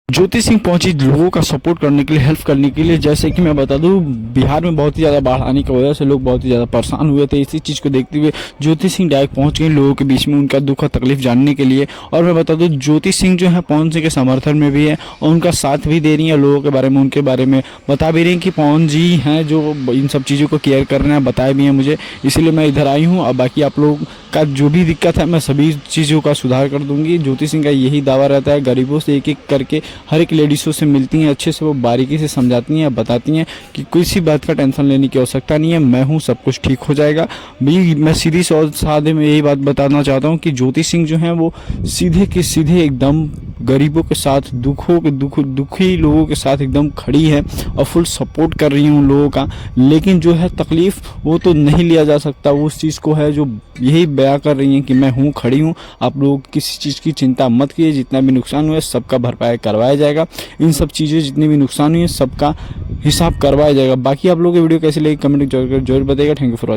ज्योति सिंह पहुंची लोगों का सपोर्ट करने के लिए, हेल्प करने के लिए। जैसे कि मैं बता दूं, बिहार में बहुत ही ज़्यादा बाढ़ आने की वजह से लोग बहुत ही ज़्यादा परेशान हुए थे। इसी चीज़ को देखते हुए ज्योति सिंह डायरेक्ट पहुंच गए लोगों के बीच में, उनका दुख और तकलीफ जानने के लिए। और मैं बता दूं, ज्योति सिंह जो है पवन सिंह के समर्थन में भी है और उनका साथ भी दे रही है लोगों के बारे में, उनके बारे में बता भी रही हैं कि पवन जी हैं जो इन सब चीज़ों को केयर कर रहे हैं, बताए भी हैं मुझे, इसीलिए मैं इधर आई हूँ। और बाकी आप लोग का जो भी दिक्कत है मैं सभी चीज़ों का सुधार कर दूंगी। ज्योति सिंह का यही दावा रहता है, गरीबों से एक एक करके हर एक लेडीज़ों से मिलती हैं, अच्छे से वो बारीकी से समझाती हैं, बताती हैं कि किसी बात का टेंशन लेने की आवश्यकता नहीं है, मैं हूँ, सब कुछ ठीक हो जाएगा। भी मैं सीधी और सादे में यही बात बताना चाहता हूँ कि ज्योति सिंह जो हैं वो सीधे के सीधे एकदम गरीबों के साथ, दुखी लोगों के साथ एकदम खड़ी है और फुल सपोर्ट कर रही हूँ उन लोगों का। लेकिन जो है तकलीफ़ वो तो नहीं लिया जा सकता, वो उस चीज़ को है जो यही बयां कर रही हैं कि मैं हूँ, खड़ी हूँ, आप लोग किसी चीज़ की चिंता मत कीजिए, जितना भी नुकसान हुआ है सबका भरपाई करवाया जाएगा। इन सब चीज़ें जितनी भी नुकसान हुई है सबका हिसाब करवाया जाएगा। बाकी आप लोगों की वीडियो कैसी लगी कमेंट जरूर बताइएगा। Thank you for